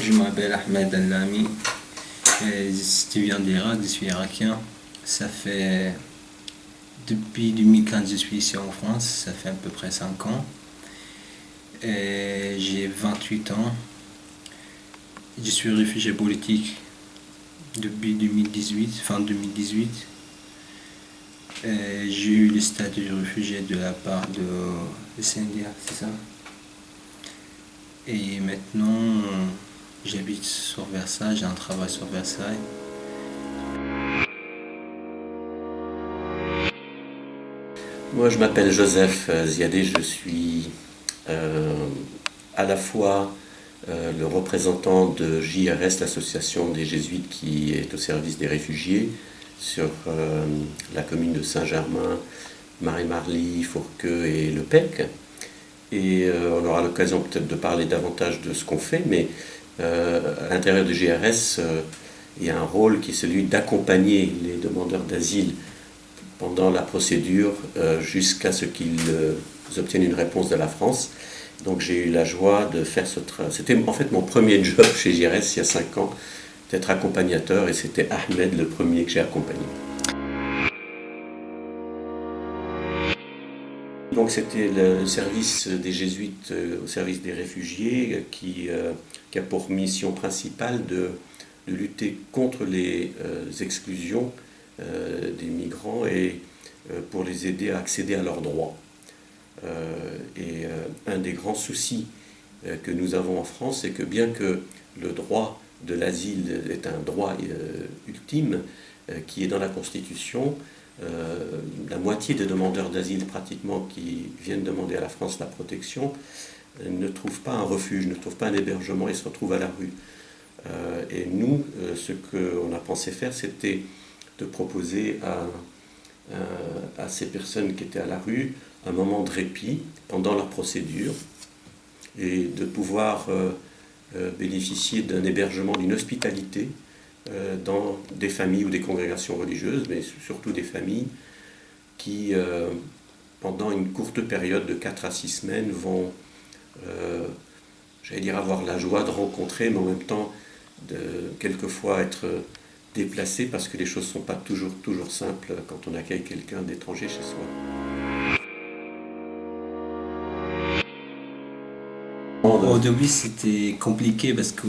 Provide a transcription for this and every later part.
je m'appelle Ahmed Allami, je viens d'Irak, je suis irakien. Ça fait depuis 2015 je suis ici en France, ça fait à peu près 5 ans. J'ai 28 ans. Je suis réfugié politique depuis 2018, fin 2018. J'ai eu le statut de réfugié de la part de CNDA, c'est ça. Et maintenant, j'habite sur Versailles, j'ai un travail sur Versailles. Moi, je m'appelle Joseph Ziadé, je suis à la fois le représentant de JRS, l'association des jésuites qui est au service des réfugiés sur la commune de Saint-Germain, Marie-Marly, Fourqueux et Le Pec. Et on aura l'occasion peut-être de parler davantage de ce qu'on fait, mais à l'intérieur de JRS, il y a un rôle qui est celui d'accompagner les demandeurs d'asile pendant la procédure jusqu'à ce qu'ils obtiennent une réponse de la France. Donc j'ai eu la joie de faire ce travail. C'était en fait mon premier job chez JRS il y a 5 ans, d'être accompagnateur, et c'était Ahmed le premier que j'ai accompagné. Donc c'était le service des jésuites au service des réfugiés qui a pour mission principale de lutter contre les exclusions des migrants et pour les aider à accéder à leurs droits. Un des grands soucis que nous avons en France, c'est que bien que le droit de l'asile est un droit ultime qui est dans la Constitution, la moitié des demandeurs d'asile pratiquement qui viennent demander à la France la protection ne trouvent pas un refuge, ne trouvent pas un hébergement et se retrouvent à la rue. Et nous, ce qu'on a pensé faire, c'était de proposer à ces personnes qui étaient à la rue un moment de répit pendant leur procédure et de pouvoir bénéficier d'un hébergement, d'une hospitalité dans des familles ou des congrégations religieuses, mais surtout des familles qui, pendant une courte période de 4 à 6 semaines, vont, j'allais dire, avoir la joie de rencontrer, mais en même temps, quelquefois être déplacés parce que les choses ne sont pas toujours simples quand on accueille quelqu'un d'étranger chez soi. Au début, c'était compliqué parce que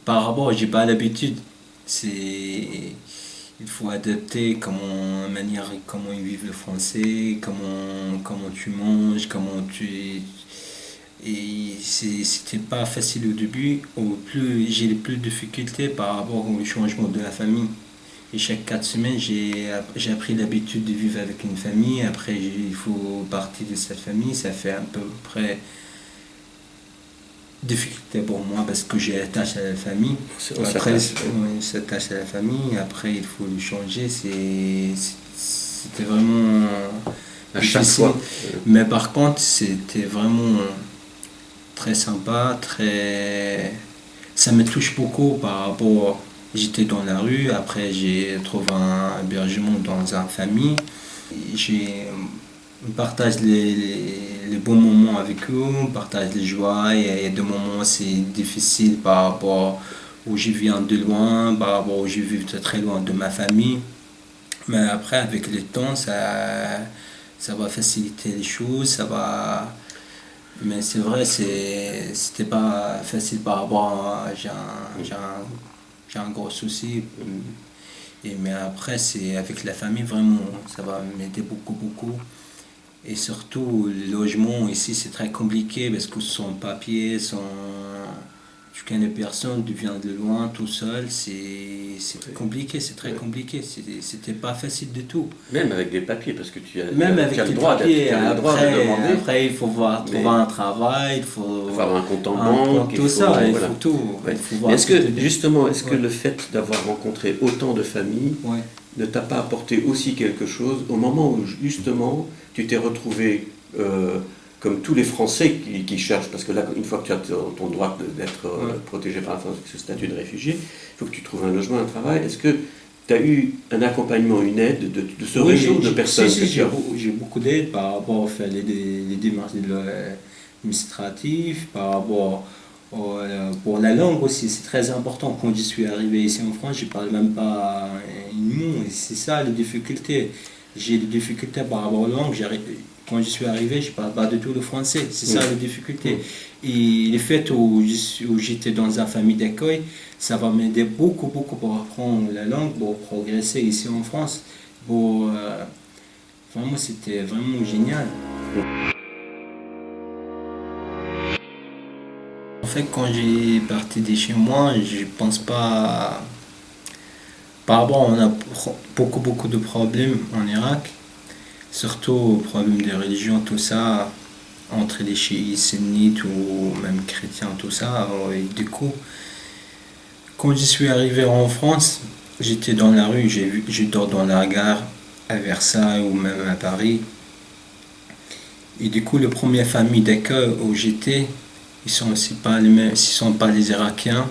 par rapport, j'ai pas l'habitude. Il faut adapter comment ils vivent le français, comment tu manges, et c'était pas facile au début. J'ai plus de difficultés par rapport au changement de la famille. Et chaque 4 semaines, j'ai appris l'habitude de vivre avec une famille. Après, il faut partir de cette famille. Ça fait à peu près difficulté pour moi parce que j'ai attaché à la famille. Après, on s'attache à la famille. Après, il faut le changer. C'était vraiment à chaque fois. Mais par contre, c'était vraiment très sympa, ça me touche beaucoup par rapport. J'étais dans la rue, après j'ai trouvé un hébergement dans une famille. On partage les bons moments avec eux, on partage les joies. Et il y a des moments c'est difficile par rapport où je viens de loin, par rapport où je vis très loin de ma famille. Mais après, avec le temps, ça va faciliter les choses, ça va. Mais c'est vrai, c'était pas facile par rapport à. J'ai un gros souci. Mais après, c'est avec la famille, vraiment, ça va m'aider beaucoup. Et surtout, le logement ici, c'est très compliqué parce que sans papier, tu connais personne, tu viens de loin, tout seul, c'est compliqué, c'est très compliqué. C'était pas facile du tout. Même avec des papiers, parce que tu as le droit de demander. Après, il faut trouver un travail, il faut avoir un compte en banque, tout ça, il faut tout. Est-ce que le fait d'avoir rencontré autant de familles ne t'a pas apporté aussi quelque chose au moment où justement tu t'es retrouvé comme tous les Français qui cherchent, parce que là, une fois que tu as ton droit d'être protégé par ce statut de réfugié, il faut que tu trouves un logement, un travail. Est-ce que tu as eu un accompagnement, une aide de ce réseau de personnes? J'ai beaucoup d'aide par rapport à faire les démarches administratives, par rapport Pour la langue aussi, c'est très important. Quand je suis arrivé ici en France, je ne parle même pas une mot. Et c'est ça la difficulté. J'ai des difficultés par rapport à la langue. Quand je suis arrivé, je ne parle pas du tout le français. C'est ça la difficulté. Et le fait où j'étais dans une famille d'accueil, ça va m'aider beaucoup, beaucoup pour apprendre la langue, pour progresser ici en France. Vraiment, c'était vraiment génial. En fait, quand j'ai parti de chez moi, je pense pas. Par rapport, on a beaucoup, beaucoup de problèmes en Irak, surtout problèmes de religion, tout ça, entre les chiites, sunnites ou même chrétiens, tout ça. Et du coup, quand je suis arrivé en France, j'étais dans la rue, je dors dans la gare à Versailles ou même à Paris. Et du coup, les premières familles d'accueil où j'étais, ils sont aussi pas les mêmes, ils sont pas les Irakiens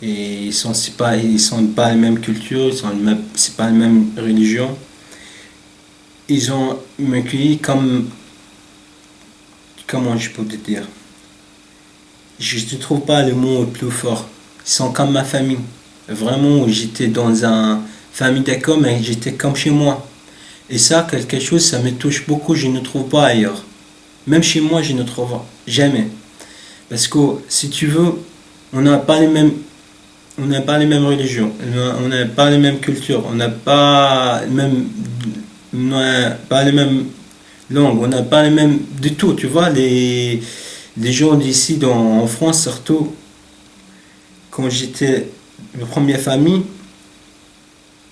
et ils sont pas les mêmes cultures, c'est pas la même religion. Ils ont m'accueilli comme, comment je peux te dire, je ne trouve pas le mot le plus fort. Ils sont comme ma famille. Vraiment, j'étais dans une famille d'accueil, mais j'étais comme chez moi. Et ça, quelque chose, ça me touche beaucoup, je ne trouve pas ailleurs. Même chez moi, je ne trouve jamais. Parce que si tu veux, on n'a pas les mêmes, on n'a pas les mêmes religions, on n'a pas les mêmes cultures, on n'a pas les mêmes langues, on n'a pas les mêmes du tout. Tu vois, les gens d'ici, en France surtout, quand j'étais la première famille,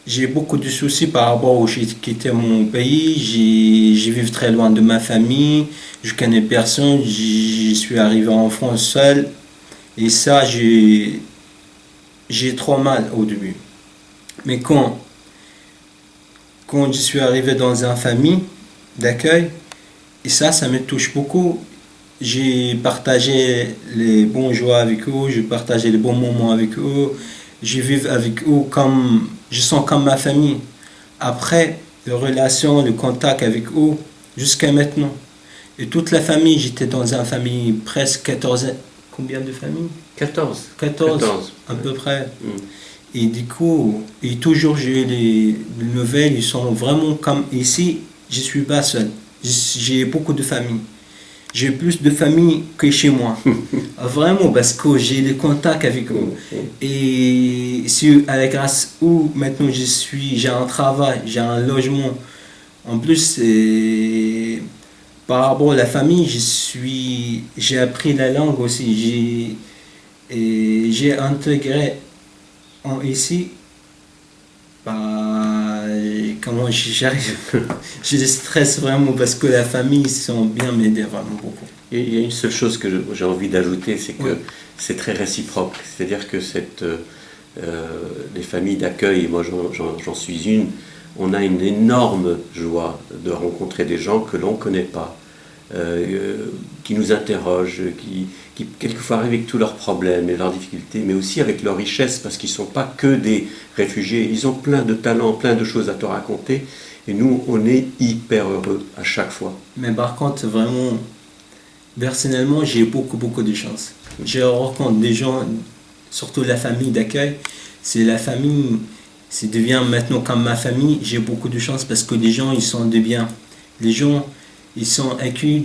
j'ai beaucoup de soucis par rapport où j'ai quitté mon pays. J'ai vécu très loin de ma famille. Je connais personne. Je suis arrivé en France seul. Et ça, j'ai trop mal au début. Mais quand je suis arrivé dans une famille d'accueil, et ça me touche beaucoup. J'ai partagé les bons joies avec eux, j'ai partagé les bons moments avec eux, je vis avec eux comme, je sens comme ma famille. Après, les relations, le contact avec eux, jusqu'à maintenant. Et toute la famille, j'étais dans une famille presque 14, combien de familles? 14 à peu près. Et du coup, et toujours j'ai eu les nouvelles, ils sont vraiment comme ici, je suis pas seul. J'ai beaucoup de familles. J'ai plus de famille que chez moi. Vraiment, parce que j'ai les contacts avec eux. Et si, à la grâce où maintenant j'ai un travail, j'ai un logement. En plus, par rapport à la famille, j'ai appris la langue aussi. J'ai intégré ici. Bah, comment j'arrive? Je stresse vraiment parce que la famille, ils sont bien m'aider vraiment beaucoup. Il y a une seule chose que j'ai envie d'ajouter, c'est que c'est très réciproque. C'est-à-dire que les familles d'accueil, et moi j'en suis une, on a une énorme joie de rencontrer des gens que l'on ne connaît pas, qui nous interrogent, qui quelquefois arrivent avec tous leurs problèmes et leurs difficultés, mais aussi avec leur richesse, parce qu'ils ne sont pas que des réfugiés, ils ont plein de talents, plein de choses à te raconter, et nous, on est hyper heureux à chaque fois. Mais par contre, vraiment, personnellement, j'ai beaucoup, beaucoup de chance. Je rencontre des gens, surtout la famille d'accueil, c'est la famille, c'est devient maintenant comme ma famille, j'ai beaucoup de chance parce que les gens, ils sont de bien. Les gens, ils sont accueillis,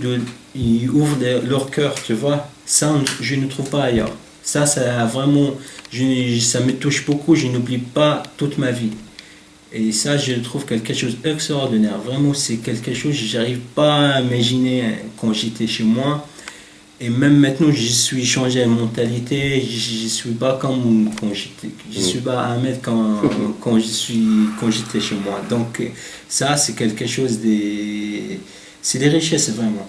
ils ouvrent leur cœur, tu vois. Ça, je ne trouve pas ailleurs. Ça vraiment, ça me touche beaucoup, je n'oublie pas toute ma vie. Et ça, je trouve quelque chose d'extraordinaire. Vraiment, c'est quelque chose que j'arrive pas à imaginer quand j'étais chez moi. Et même maintenant, je suis changé de mentalité. Je suis pas comme quand j'étais. Je suis pas à mettre quand j'étais chez moi. Donc, ça, c'est quelque chose de. C'est des richesses, vraiment.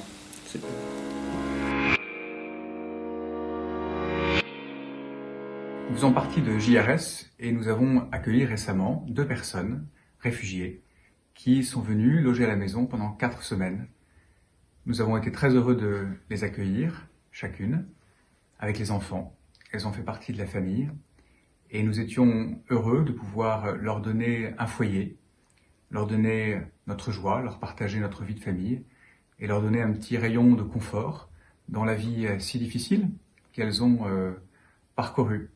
Nous faisons partie de JRS et nous avons accueilli récemment 2 personnes, réfugiées, qui sont venues loger à la maison pendant 4 semaines. Nous avons été très heureux de les accueillir, chacune, avec les enfants. Elles ont fait partie de la famille et nous étions heureux de pouvoir leur donner un foyer, leur donner notre joie, leur partager notre vie de famille et leur donner un petit rayon de confort dans la vie si difficile qu'elles ont parcouru.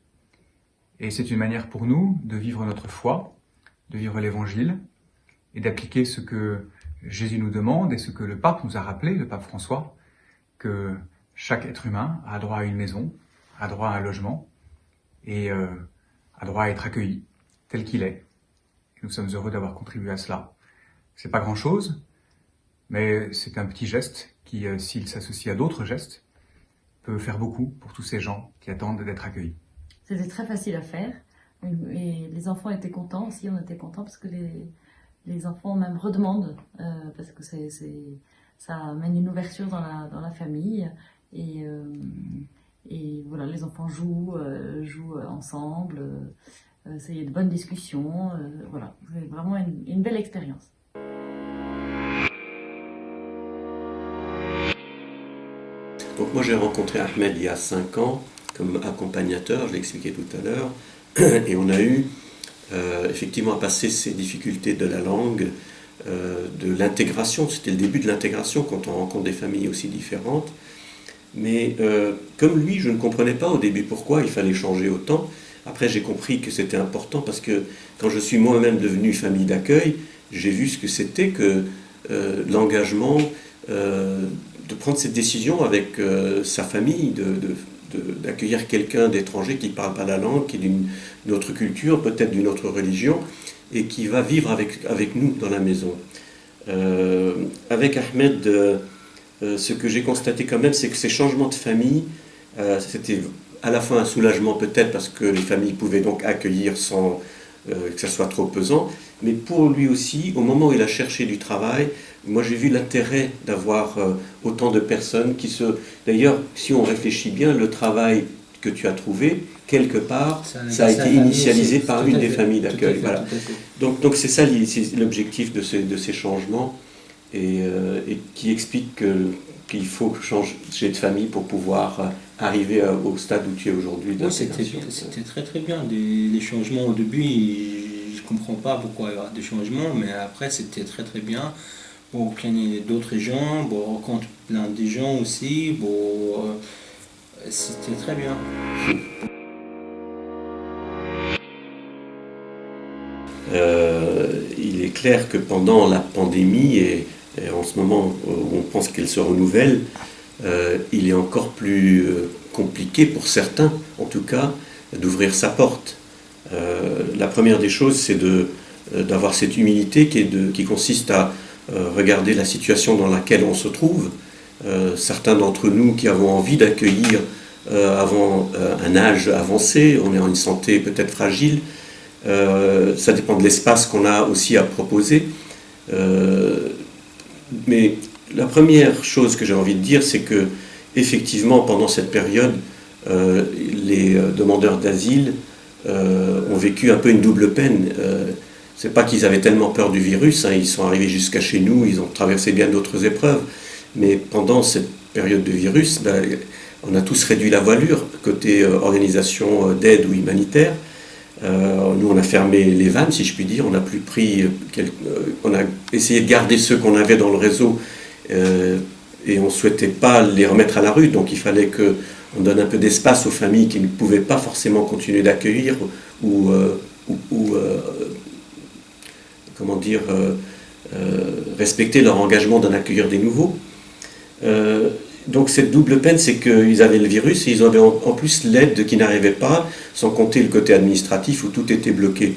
Et c'est une manière pour nous de vivre notre foi, de vivre l'Évangile et d'appliquer ce que Jésus nous demande et ce que le pape nous a rappelé, le pape François, que chaque être humain a droit à une maison, a droit à un logement et a droit à être accueilli tel qu'il est. Et nous sommes heureux d'avoir contribué à cela. C'est pas grand-chose, mais c'est un petit geste qui, s'il s'associe à d'autres gestes, peut faire beaucoup pour tous ces gens qui attendent d'être accueillis. C'était très facile à faire et les enfants étaient contents aussi, on était contents parce que les enfants même redemandent parce que ça amène une ouverture dans la famille et voilà, les enfants jouent ensemble, il y a de bonnes discussions, voilà, c'est vraiment une belle expérience. Donc moi j'ai rencontré Ahmed il y a 5 ans comme accompagnateur, je l'ai expliqué tout à l'heure, et on a eu effectivement à passer ces difficultés de la langue, de l'intégration. C'était le début de l'intégration quand on rencontre des familles aussi différentes. Mais comme lui, je ne comprenais pas au début pourquoi il fallait changer autant. Après j'ai compris que c'était important parce que quand je suis moi-même devenu famille d'accueil, j'ai vu ce que c'était que l'engagement de prendre cette décision avec sa famille, d'accueillir quelqu'un d'étranger qui ne parle pas la langue, qui est d'une autre culture, peut-être d'une autre religion, et qui va vivre avec nous dans la maison. Avec Ahmed, ce que j'ai constaté quand même, c'est que ces changements de famille, c'était à la fois un soulagement peut-être parce que les familles pouvaient donc accueillir sans que ça soit trop pesant, mais pour lui aussi, au moment où il a cherché du travail, moi j'ai vu l'intérêt d'avoir autant de personnes qui se... D'ailleurs, si on réfléchit bien, le travail que tu as trouvé, quelque part, ça a été initialisé par une des familles d'accueil. Voilà. Donc c'est ça l'objectif de ces changements et qui explique qu'il faut changer de famille pour pouvoir arriver au stade où tu es aujourd'hui. Oui, c'était très très bien. Les changements au début, je ne comprends pas pourquoi il y aura des changements, mais après c'était très très bien. Pour gagner d'autres gens, pour rencontrer plein de gens aussi, c'était très bien. Il est clair que pendant la pandémie et en ce moment où on pense qu'elle se renouvelle, il est encore plus compliqué pour certains, en tout cas, d'ouvrir sa porte. La première des choses, c'est d'avoir cette humilité qui consiste à regarder la situation dans laquelle on se trouve. Certains d'entre nous qui avons envie d'accueillir avant un âge avancé, on est en une santé peut-être fragile, ça dépend de l'espace qu'on a aussi à proposer. Mais la première chose que j'ai envie de dire, c'est que effectivement, pendant cette période, les demandeurs d'asile ont vécu un peu une double peine. C'est pas qu'ils avaient tellement peur du virus, hein, ils sont arrivés jusqu'à chez nous, ils ont traversé bien d'autres épreuves, mais pendant cette période de virus, on a tous réduit la voilure côté organisation d'aide ou humanitaire. Nous, on a fermé les vannes, si je puis dire, on a plus pris, on a essayé de garder ceux qu'on avait dans le réseau et on ne souhaitait pas les remettre à la rue, donc il fallait qu'on donne un peu d'espace aux familles qui ne pouvaient pas forcément continuer d'accueillir ou comment dire, respecter leur engagement d'en accueillir des nouveaux. Donc cette double peine, c'est qu'ils avaient le virus et ils avaient en plus l'aide qui n'arrivait pas, sans compter le côté administratif où tout était bloqué.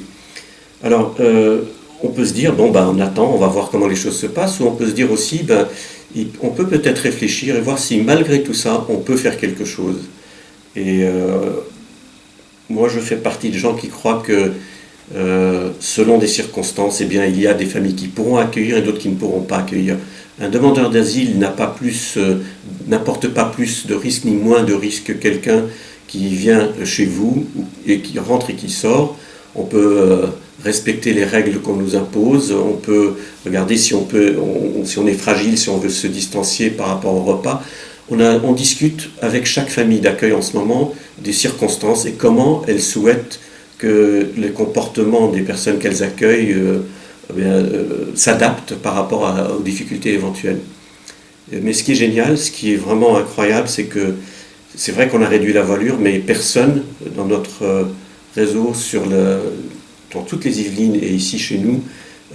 Alors, on peut se dire, bon, on attend, on va voir comment les choses se passent, ou on peut se dire aussi, on peut peut-être réfléchir et voir si malgré tout ça, on peut faire quelque chose. Et moi, je fais partie des gens qui croient que selon des circonstances, eh bien, il y a des familles qui pourront accueillir et d'autres qui ne pourront pas accueillir. Un demandeur d'asile n'apporte pas plus de risques ni moins de risques que quelqu'un qui vient chez vous et qui rentre et qui sort. On peut respecter les règles qu'on nous impose, on peut regarder si on est fragile, si on veut se distancier par rapport au repas. On discute avec chaque famille d'accueil en ce moment des circonstances et comment elles souhaitent que les comportements des personnes qu'elles accueillent s'adaptent par rapport aux difficultés éventuelles. Mais ce qui est génial, ce qui est vraiment incroyable, c'est que c'est vrai qu'on a réduit la voilure, mais personne dans notre réseau, dans toutes les Yvelines et ici chez nous,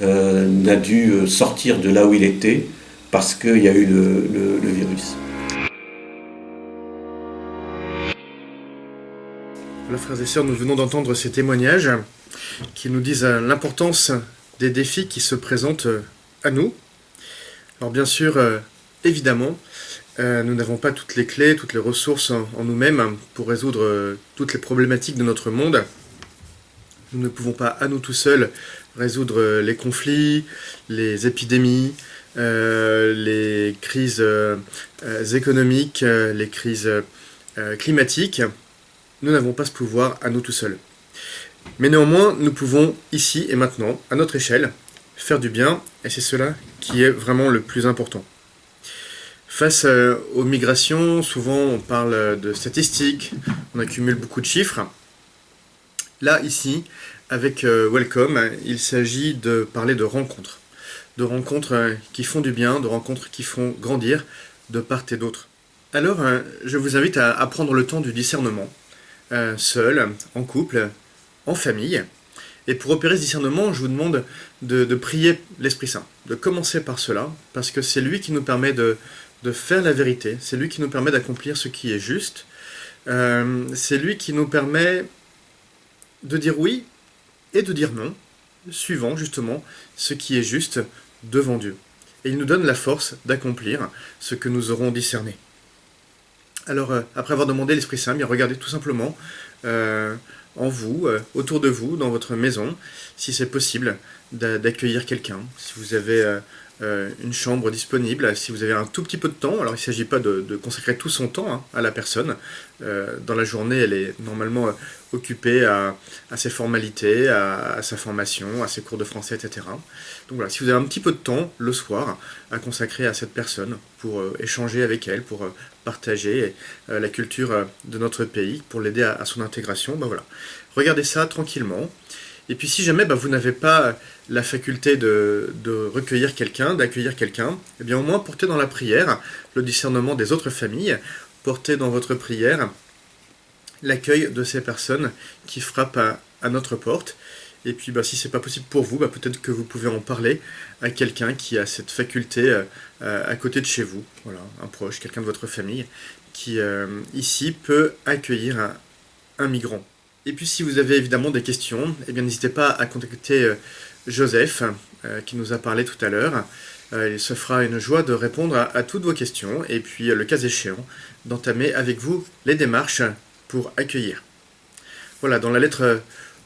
n'a dû sortir de là où il était parce qu'il y a eu le virus. Voilà, frères et sœurs, nous venons d'entendre ces témoignages qui nous disent l'importance des défis qui se présentent à nous. Alors bien sûr, évidemment, nous n'avons pas toutes les clés, toutes les ressources en nous-mêmes pour résoudre toutes les problématiques de notre monde. Nous ne pouvons pas à nous tout seuls résoudre les conflits, les épidémies, les crises économiques, les crises climatiques. Nous n'avons pas ce pouvoir à nous tout seuls. Mais néanmoins, nous pouvons ici et maintenant, à notre échelle, faire du bien, et c'est cela qui est vraiment le plus important. Face aux migrations, souvent on parle de statistiques, on accumule beaucoup de chiffres. Là, ici, avec Welcome, il s'agit de parler de rencontres qui font du bien, de rencontres qui font grandir de part et d'autre. Alors, je vous invite à prendre le temps du discernement, seul, en couple, en famille. Et pour opérer ce discernement, je vous demande de prier l'Esprit Saint, de commencer par cela, parce que c'est lui qui nous permet de faire la vérité, c'est lui qui nous permet d'accomplir ce qui est juste, c'est lui qui nous permet de dire oui et de dire non, suivant justement ce qui est juste devant Dieu. Et il nous donne la force d'accomplir ce que nous aurons discerné. Alors, après avoir demandé l'Esprit Saint, bien regardez tout simplement en vous, autour de vous, dans votre maison, si c'est possible d'accueillir quelqu'un, si vous avez une chambre disponible, si vous avez un tout petit peu de temps. Alors il ne s'agit pas de consacrer tout son temps à la personne. Dans la journée, elle est normalement occupée à ses formalités, à sa formation, à ses cours de français, etc. Donc voilà, si vous avez un petit peu de temps le soir à consacrer à cette personne pour échanger avec elle, pour partager la culture de notre pays, pour l'aider à son intégration, ben voilà. Regardez ça tranquillement. Et puis si jamais vous n'avez pas la faculté de recueillir quelqu'un, d'accueillir quelqu'un, eh bien au moins portez dans la prière le discernement des autres familles, portez dans votre prière l'accueil de ces personnes qui frappent à notre porte. Et puis si c'est pas possible pour vous, peut-être que vous pouvez en parler à quelqu'un qui a cette faculté à côté de chez vous, voilà, un proche, quelqu'un de votre famille, qui ici peut accueillir un migrant. Et puis si vous avez évidemment des questions, eh bien n'hésitez pas à contacter Joseph, qui nous a parlé tout à l'heure. Il se fera une joie de répondre à toutes vos questions, et puis le cas échéant, d'entamer avec vous les démarches pour accueillir. Voilà, dans la lettre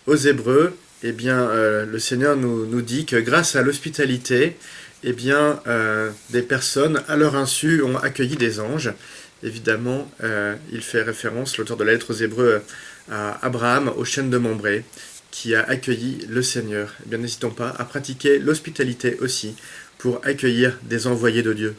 aux Hébreux, eh bien, le Seigneur nous dit que grâce à l'hospitalité, eh bien, des personnes, à leur insu, ont accueilli des anges. Évidemment, il fait référence, l'auteur de la lettre aux Hébreux, à Abraham, aux chênes de Mambré, qui a accueilli le Seigneur. Eh bien, n'hésitons pas à pratiquer l'hospitalité aussi pour accueillir des envoyés de Dieu.